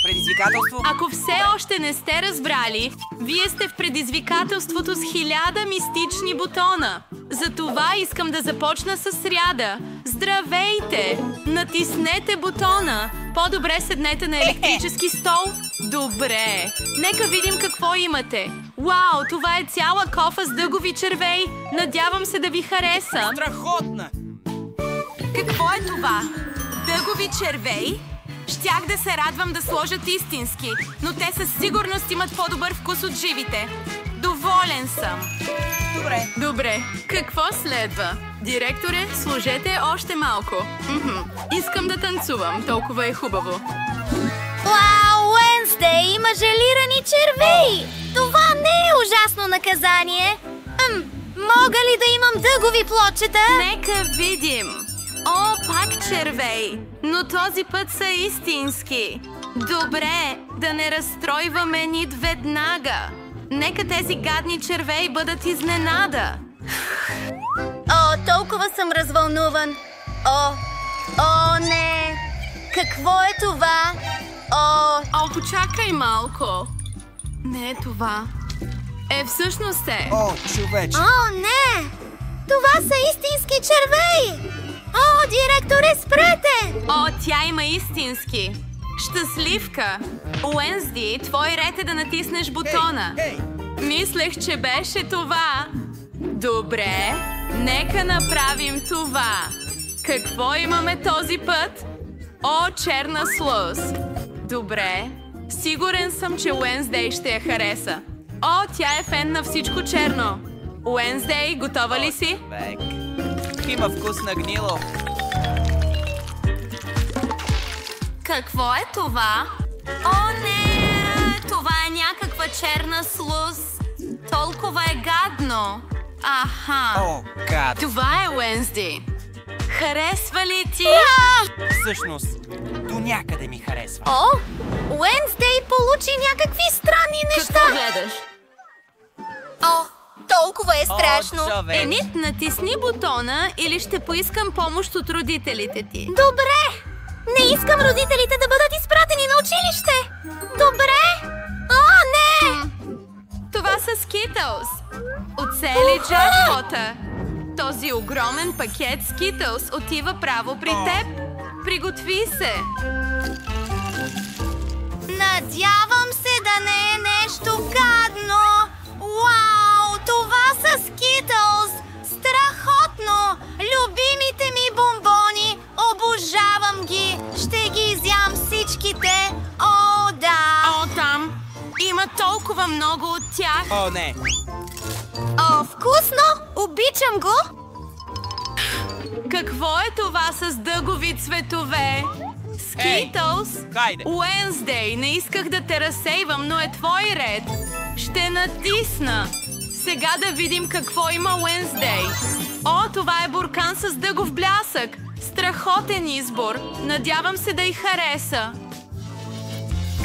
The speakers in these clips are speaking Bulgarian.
Предизвикателство? Ако все още не сте разбрали, вие сте в предизвикателството с 1000 мистични бутона. Затова искам да започна с ряда. Здравейте! Натиснете бутона. По-добре седнете на електрически стол. Добре. Нека видим какво имате. Вау, това е цяла кофа с дъгови червей. Надявам се да ви хареса. Страхотна! Какво е това? Дъгови червей? Щях да се радвам да сложат истински, но те със сигурност имат по-добър вкус от живите. Доволен съм. Добре. Какво следва? Директоре, служете още малко. Искам да танцувам, толкова е хубаво. Вау, Уенсдей има желирани червеи! Това не е ужасно наказание. Мога ли да имам дъгови плочета? Нека видим. О, пак червей, но този път са истински. Добре, да не разстройваме нит веднага. Нека тези гадни червеи бъдат изненада. О, толкова съм развълнуван. О, не! Какво е това? О, почакай малко. Не е това. Всъщност е. О, човече! О, не! Това са истински червеи! О, директоре, спрете! О, тя има истински. Щастливка! Уенсди, твой ред е да натиснеш бутона. Мислех, че беше това. Добре, нека направим това. Какво имаме този път? О, черна слъз. Добре, сигурен съм, че Уенсдей ще я хареса. О, тя е фен на всичко черно. Уенсдей, готова ли си? Има вкус на гнило. Какво е това? О, не! Това е някаква черна слуз. Толкова е гадно. Аха. О, гад. Това е Уенсди. Харесва ли ти? Всъщност, до някъде ми харесва. О, Уенсдей получи някакви странни неща. Какво гледаш? О, толкова е страшно. Енит, натисни бутона или ще поискам помощ от родителите ти. Добре. Не искам родителите да бъдат изпратени на училище. Добре. О, не! Това са Скитълс. Оцели джакпота. Този огромен пакет Скитълс отива право при теб. Приготви се. Надявам се да не е нещо гадно. Вау, това са Скитълс. Страхотно! Любимите ми бомбони. Обожавам ги. Ще ги изям всичките. О, да. О, там. Има толкова много от тях. О, не. О, вкусно! Обичам го. Какво е това с дъгови цветове? Скитълс? Хайде. Уенсдей, не исках да те разсейвам, но е твой ред. Ще натисна. Сега да видим какво има Уенсдей. О, това е буркан с дъгов блясък. Страхотен избор. Надявам се да й хареса.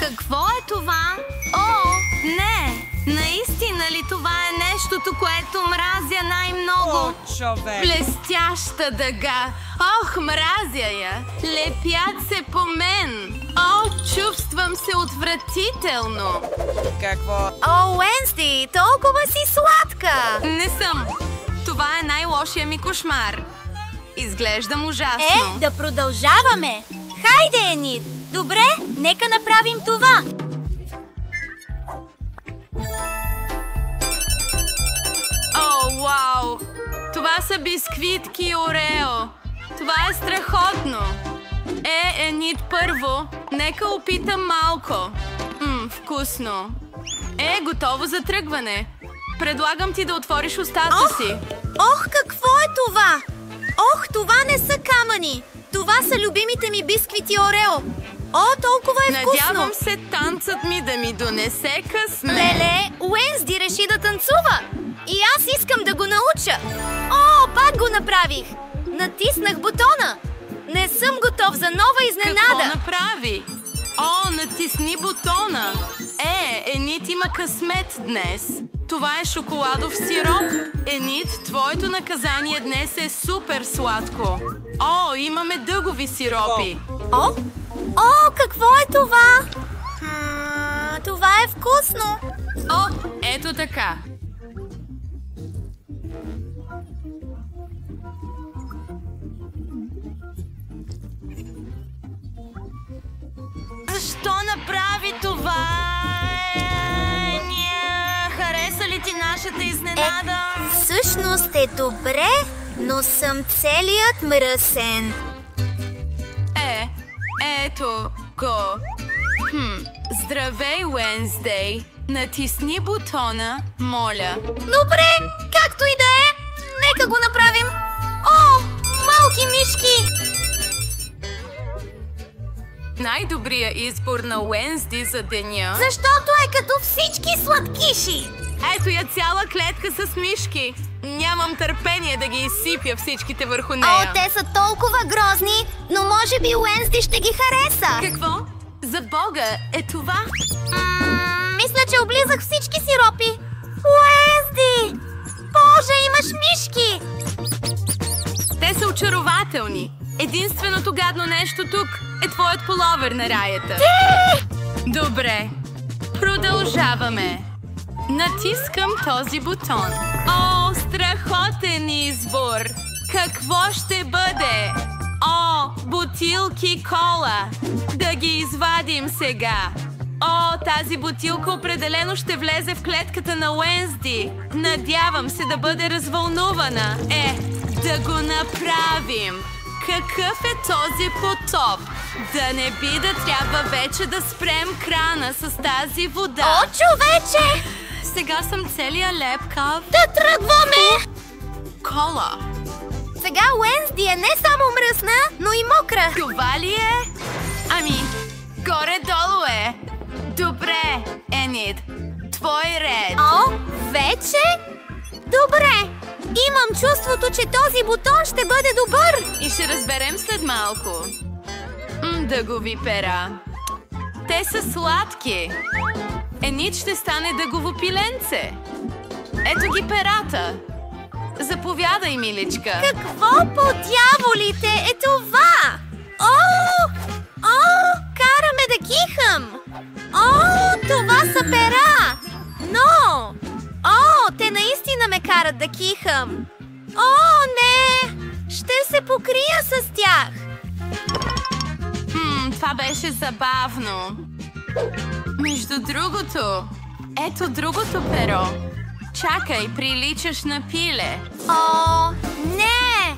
Какво е това? О, не! Наистина ли това е нещото, което мразя най-много? О, човек! Блестяща дъга! Ох, мразя я! Лепят се по мен! О, чувствам се отвратително! Какво? О, Уенсди, толкова си сладка! Не съм! Това е най-лошия ми кошмар. Изглеждам ужасно. Да продължаваме! Хайде, Енит! Добре, нека направим това! О, вау! Това са бисквитки Орео. Това е страхотно. Енит, първо, нека опитам малко. Вкусно. Готово за тръгване. Предлагам ти да отвориш устата си. Ох, какво е това? Ох, това не са камъни. Това са любимите ми бисквити Орео. О, толкова е вкусно. Надявам се танцът ми да ми донесе късмет. Леле, Уенсди реши да танцува. И аз искам да го науча. О, пак го направих. Натиснах бутона. Не съм готов за нова изненада. Какво направи? О, натисни бутона. Енит има късмет днес. Това е шоколадов сироп. Енит, твоето наказание днес е супер сладко. О, имаме дъгови сиропи. О, какво е това? вкусно! О, ето така. Защо направи това? Хареса ли ти нашата изненада? Всъщност е добре, но съм целият мръсен. Ето го. Здравей, Уенсдей. Натисни бутона, моля. Добре, както и да е. Нека го направим. О, малки мишки! Най-добрият избор на Уенсди за деня. Защото е като всички сладкиши. Ето я цяла клетка с мишки. Нямам търпение да ги изсипя всичките върху нея. О, те са толкова грозни, но може би Уенсди ще ги хареса. Какво? За Бога, е това? Мисля, че облизах всички сиропи. Уенсди! Боже, имаш мишки! Те са очарователни. Единственото гадно нещо тук е твоят пуловер на раята. Добре, продължаваме. Натискам този бутон. О, страхотен избор! Какво ще бъде? О, бутилки кола! Да ги извадим сега. О, тази бутилка определено ще влезе в клетката на Уенсди. Надявам се да бъде развълнувана. Да го направим. Какъв е този потоп? Да не би да трябва вече да спрем крана с тази вода. О, човече! Сега съм целия лепкав. Да тръгваме! Кола. Сега Уенсди е не само мръсна, но и мокра. Това ли е? Ами, горе-долу е. Добре, Енид. Твой ред. О, вече? Добре. Имам чувството, че този бутон ще бъде добър. И ще разберем след малко. Дъгови пера. Те са сладки. Енид ще стане дъгово пиленце. Ето ги перата. Заповядай, миличка. Какво по дяволите е това? Караме да кихам. Това са пера. Но! Те наистина ме карат да кихам. Не! Ще се покрия с тях. Това беше забавно. Между другото, ето другото перо. Чакай, приличаш на пиле. Не!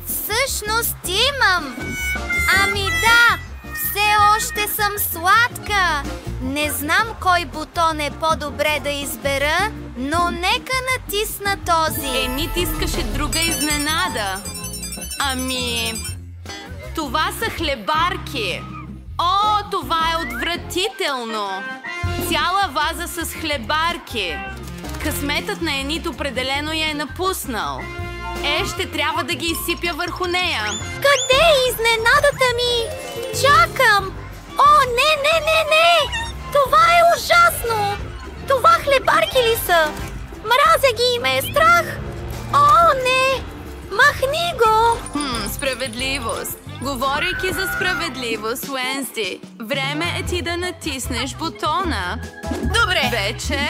Всъщност имам. Ами да, все още съм сладка. Не знам кой бутон е по-добре да избера, но нека натисна този. Енид искаше друга изненада. Ами, това са хлебарки. Това е отвратително. Цяла ваза с хлебарки. Късметът на Енид определено я е напуснал. Ще трябва да ги изсипя върху нея. Къде е изненадата ми? Чакам! Не! Това е ужасно! Това хлебарки ли са? Мразя ги и ме е страх! Не! Махни го! Справедливост. Говорейки за справедливост, Уенсди, време е ти да натиснеш бутона. Добре! Вече?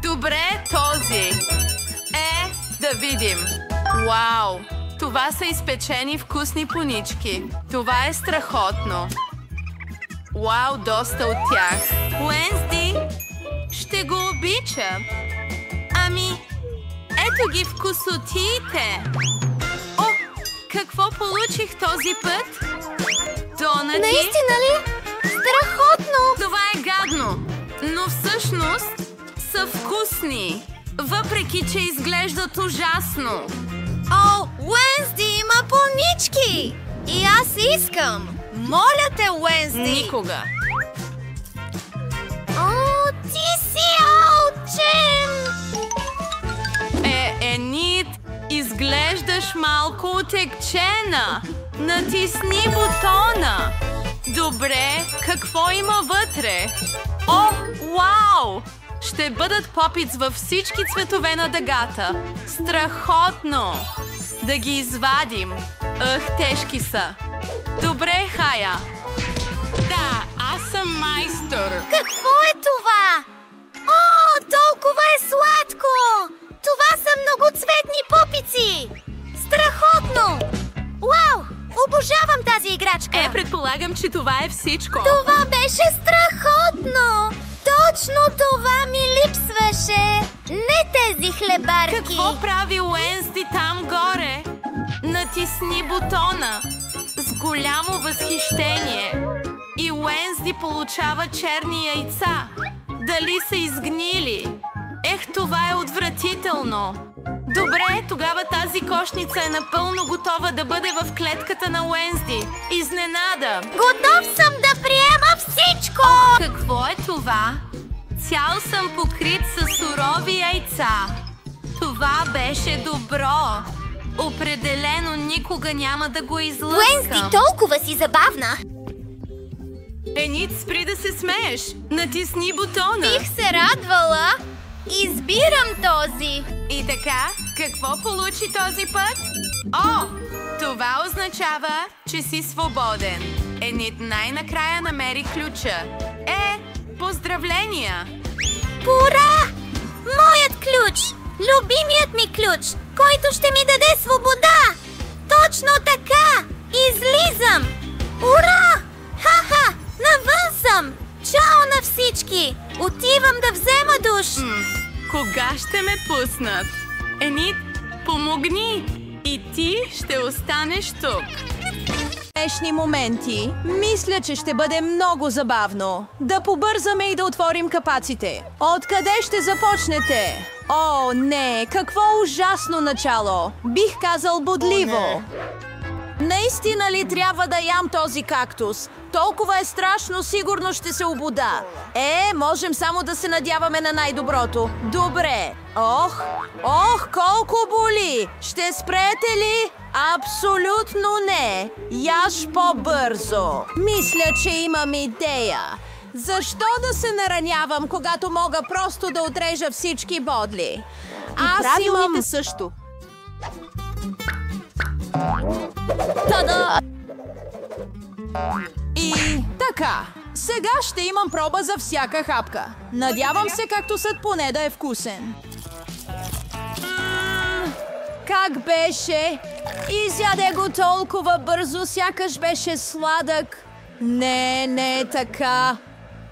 Добре, този. Да видим. Вау! Това са изпечени вкусни понички. Това е страхотно. Вау, доста от тях. Уенсди, ще го обича. Ами, ето ги вкусотиите. Какво получих този път? Донати? Наистина ли? Страхотно! Това е гадно, но всъщност са вкусни, въпреки че изглеждат ужасно. Уенсди има понички! И аз искам! Моля те, Уенсди! Никога! Ти си алчен! Енид, изглеждаш малко отекчена. Натисни бутона. Добре, какво има вътре? Вау! Ще бъдат попиц във всички цветове на дъгата. Страхотно! Да ги извадим. Тежки са. Добре, Хая. Да, аз съм майстор. Какво е това? е сладко! Това са многоцветни пупици! Страхотно! Вау! Обожавам тази играчка! Предполагам, че това е всичко. Това беше страхотно! Точно това ми липсваше! Не тези хлебарки! Какво прави Уенсди там горе? Натисни бутона с голямо възхищение. И Уенсди получава черни яйца. Дали са изгнили? Това е отвратително. Добре, тогава тази кошница е напълно готова да бъде в клетката на Уенсди. Изненада! Готов съм да приема всичко! Какво е това? Цял съм покрит с сурови яйца. Това беше добро. Определено никога няма да го излъскам. Уенсди, толкова си забавна! Енит, спри да се смееш. Натисни бутона. Бих се радвала. Избирам този. И така, какво получи този път? О, това означава, че си свободен. Енит най-накрая намери ключа. Поздравления! Ура! Моят ключ! Любимият ми ключ, който ще ми даде свобода! Точно така! Излизам! Ура! Ха-ха! Навън съм! Чао на всички! Отивам да взема душ! Кога ще ме пуснат? Енит, помогни! И ти ще останеш тук. Днешни моменти. Мисля, че ще бъде много забавно. Да побързаме и да отворим капаците. Откъде ще започнете? О, не! Какво ужасно начало! Бих казал бодливо. Наистина ли трябва да ям този кактус? Толкова е страшно, сигурно ще се обуда. Можем само да се надяваме на най-доброто. Добре. Ох, колко боли! Ще спрете ли? Абсолютно не. Яж по-бързо. Мисля, че имам идея. Защо да се наранявам, когато мога просто да отрежа всички бодли? Аз имам също. Та-да! И така, сега ще имам проба за всяка хапка. Надявам се кактусът поне да е вкусен. Как беше? Изяде го толкова бързо, сякаш беше сладък. Не е така.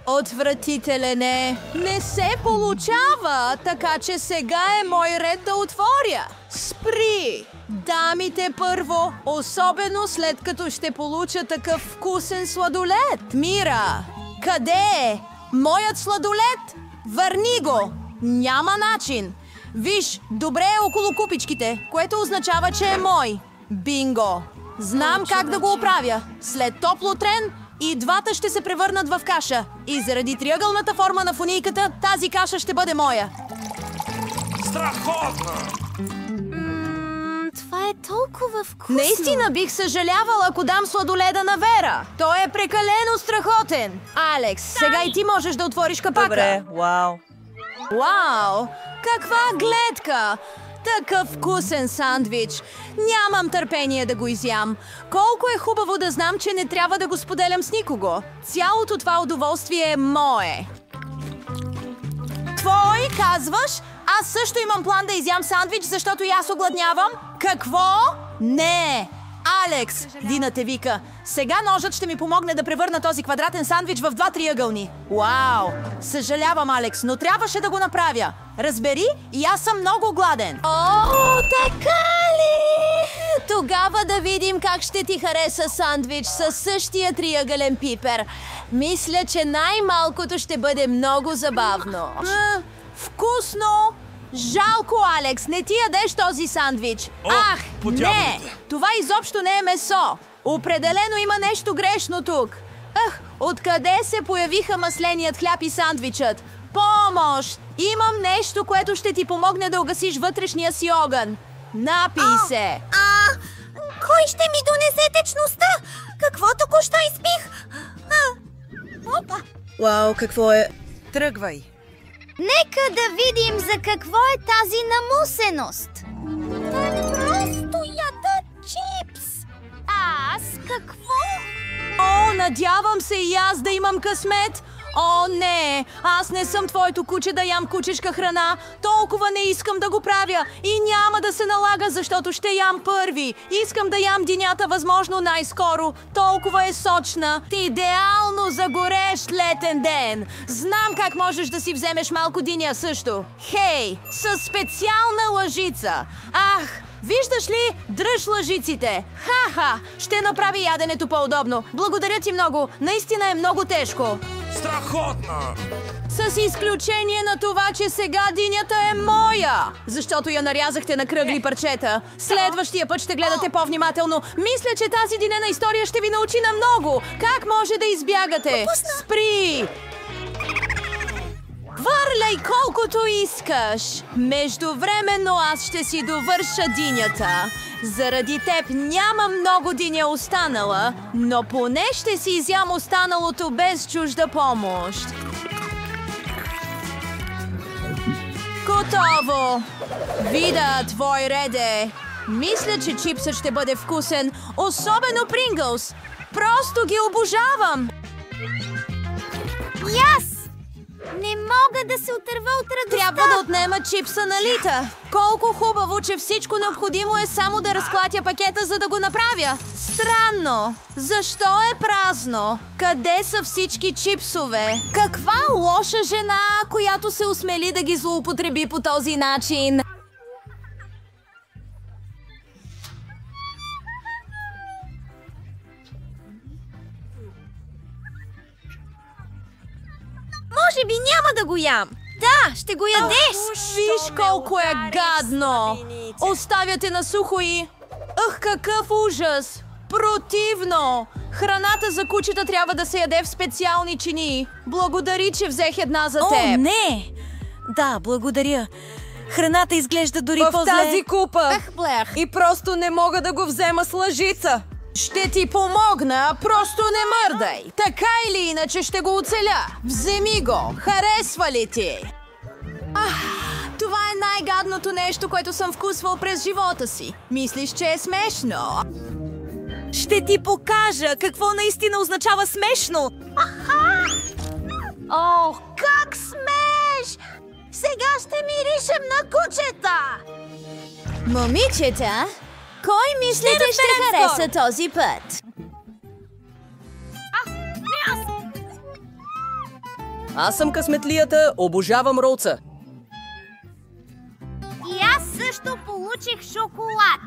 Отвратителен е. Не се получава, така че сега е мой ред да отворя. Спри! Дамите първо, особено след като ще получа такъв вкусен сладолед. Мира, къде е? Моят сладолед? Върни го! Няма начин. Виж, добре е около купичките, което означава, че е мой. Бинго! Знам как да го оправя. След топло трен и двата ще се превърнат в каша. И заради триъгълната форма на фунийката, тази каша ще бъде моя. Страхотно! Това е толкова вкусно. Наистина бих съжалявала, ако дам сладоледа на Вера. Той е прекалено страхотен. Алекс, сега и ти можеш да отвориш капака. Добре, вау. Вау! Каква гледка! Такъв вкусен сандвич. Нямам търпение да го изям. Колко е хубаво да знам, че не трябва да го споделям с никого. Цялото това удоволствие е мое. Твой, казваш? Аз също имам план да изям сандвич, защото и аз огладнявам. Какво? Не! Алекс, Дина те вика. Сега ножът ще ми помогне да превърна този квадратен сандвич в два триъгълни. Вау! Съжалявам, Алекс, но трябваше да го направя. Разбери, и аз съм много гладен. О, така ли? Тогава да видим как ще ти хареса сандвич със същия триъгълен пипер. Мисля, че най-малкото ще бъде много забавно. Вкусно! Жалко, Алекс, не ти ядеш този сандвич. Ах, не! Това изобщо не е месо. Определено има нещо грешно тук. Откъде се появиха масленият хляб и сандвичът? Помощ! Имам нещо, което ще ти помогне да угасиш вътрешния си огън. Напий се! Кой ще ми донесе течността? Какво току-що изпих? Опа! Вау, какво е? Тръгвай. Нека да видим за какво е тази намусеност. Просто яда чипс. А аз какво? О, надявам се и аз да имам късмет. О, не! Аз не съм твоето куче да ям кучешка храна. Толкова не искам да го правя. И няма да се налага, защото ще ям първи. Искам да ям динята възможно най-скоро. Толкова е сочна. Идеално за горещ летен ден. Знам как можеш да си вземеш малко диня също. Хей, със специална лъжица. Ах! Виждаш ли? Дръж лъжиците! Ха-ха! Ще направи яденето по-удобно. Благодаря ти много. Наистина е много тежко. Страхотно! С изключение на това, че сега динята е моя! Защото я нарязахте на кръгли парчета. Следващия път ще гледате по-внимателно. Мисля, че тази динена история ще ви научи на много. Как може да избягате? Спри! Хвърляй колкото искаш! Междувременно аз ще си довърша динята. Заради теб няма много диня останала, но поне ще си изям останалото без чужда помощ. Готово! Вида, твой ред е. Мисля, че чипсът ще бъде вкусен, особено Принглс. Просто ги обожавам! Яс! Не мога да се отърва от радостта. Трябва да отнема чипса на Лита. Колко хубаво, че всичко необходимо е само да разклатя пакета, за да го направя. Странно. Защо е празно? Къде са всички чипсове? Каква лоша жена, която се осмели да ги злоупотреби по този начин? Може би няма да го ям. Да, ще го ядеш. Виж колко е гадно. Оставяте на сухо и... Ах, какъв ужас! Противно! Храната за кучета трябва да се яде в специални чинии. Благодари, че взех една за теб. О, не! Да, благодаря. Храната изглежда дори в по-зле. тази купа. Ах, блях. И просто не мога да го взема с лъжица. Ще ти помогна, просто не мърдай. Така или иначе ще го оцеля. Вземи го. Харесва ли ти? Това е най-гадното нещо, което съм вкусвал през живота си. Мислиш, че е смешно? Ще ти покажа какво наистина означава смешно. О, как смеш! Сега ще миришем на кучета! Момичета, кой мислите ще хареса този път? Аз съм късметлията, обожавам ролца. И аз също получих шоколад.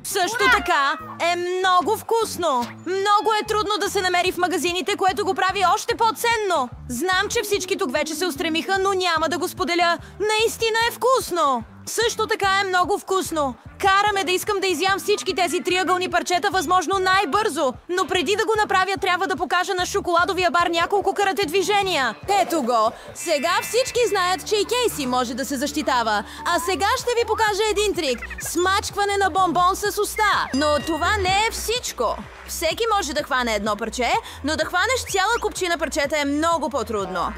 Също така е много вкусно. Много е трудно да се намери в магазините, което го прави още по-ценно. Знам, че всички тук вече се устремиха, но няма да го споделя. Наистина е вкусно. Също така е много вкусно. Караме да искам да изям всички тези триъгълни парчета възможно най-бързо. Но преди да го направя, трябва да покажа на шоколадовия бар няколко карате движения. Ето го. Сега всички знаят, че и Кейси може да се защитава. А сега ще ви покажа един трик. Смачкване на бомбон с уста. Но това не е всичко. Всеки може да хване едно парче, но да хванеш цяла купчина парчета е много по-трудно.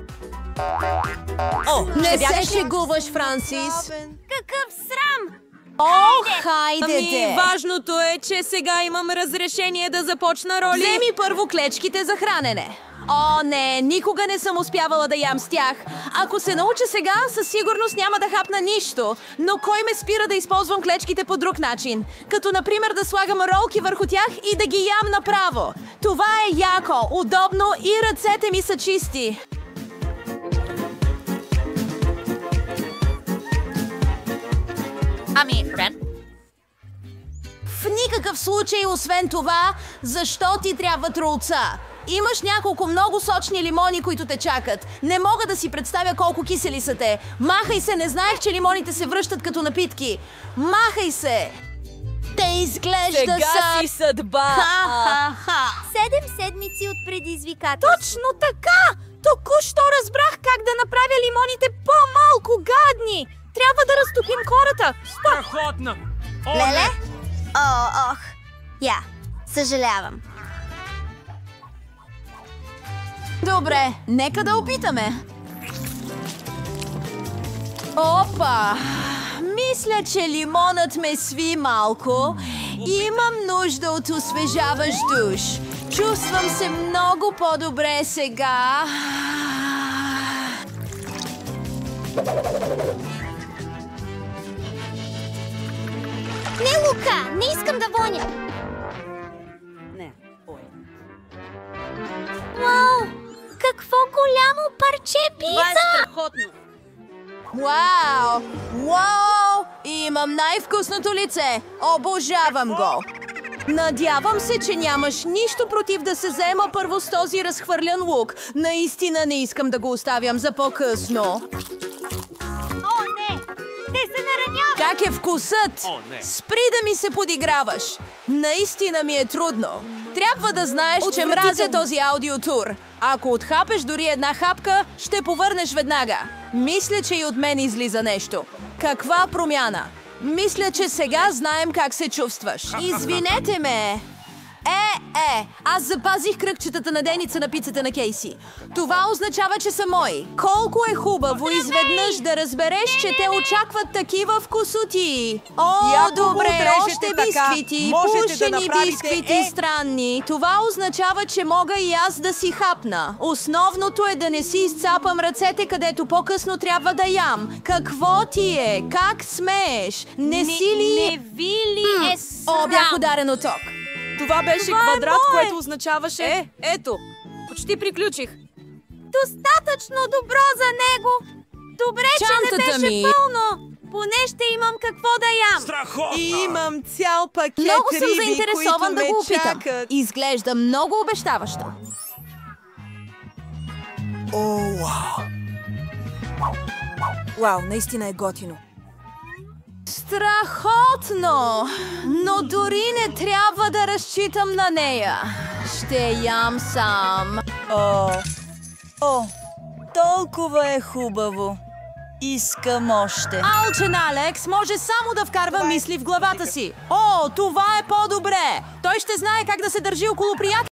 О, Не бягаш се ли? шегуваш, Франсис. Какъв срам! О, хайдете! Важното е, че сега имам разрешение да започна роли. Вземи първо клечките за хранене. О, не, никога не съм успявала да ям с тях. Ако се науча сега, със сигурност няма да хапна нищо. Но кой ме спира да използвам клечките по друг начин? Като, например, да слагам ролки върху тях и да ги ям направо. Това е яко, удобно и ръцете ми са чисти. Ами, Рен? В никакъв случай, освен това, защо ти трябват ролца? Имаш няколко много сочни лимони, които те чакат. Не мога да си представя колко кисели са те. Махай се, не знаех, че лимоните се връщат като напитки. Махай се! Те изглежда Сега си съдба. Ха-ха-ха! 7 седмици от предизвикателство. Точно така! Току-що разбрах как да направя лимоните по-малко гадни. Трябва да разтопим кората. Страхотно! О, Леле? не! О, ох. Я, съжалявам. Добре, нека да опитаме. Опа! Мисля, че лимонът ме сви малко. Имам нужда от освежаващ душ. Чувствам се много по-добре сега. тука! Не искам да воня! Вау! Какво голямо парче пица! Страхотно. Вау! Вау! Имам най-вкусното лице! Обожавам го! Надявам се, че нямаш нищо против да се заема първо с този разхвърлян лук. Наистина не искам да го оставям за по-късно. О, не! Те се нараняват! Как е вкусът? О, не. Спри да ми се подиграваш! Наистина ми е трудно. Трябва да знаеш, че мразя този аудиотур. Ако отхапеш дори една хапка, ще повърнеш веднага. Мисля, че и от мен излиза нещо. Каква промяна? Мисля, че сега знаем как се чувстваш. Извинете ме! Аз запазих кръгчетата на деница на пицата на Кейси. Това означава, че са мои. Колко е хубаво изведнъж да разбереш, че те очакват такива вкусоти. О, добре, още бисквити, пушени бисквити, странни. Това означава, че мога и аз да си хапна. Основното е да не си изцапам ръцете, където по-късно трябва да ям. Какво ти е? Как смееш? Не си ли... Не ви ли е срам? О, бях ударен от ток. Това беше Това е квадрат, мое! което означаваше... Ето, почти приключих. Достатъчно добро за него! Добре, че не Чантата беше ми. пълно! Поне ще имам какво да ям! Страхотно! Имам цял пакет Много съм риби, заинтересован които да ме го опитам. чакат. Изглежда много обещаващо. О, вау! Вау, наистина е готино. Страхотно! Но дори не трябва да разчитам на нея. Ще ям сам. О, толкова е хубаво. Искам още. Алчен Алекс може само да вкарва мисли в главата си. О, това е по-добре! Той ще знае как да се държи около приятели.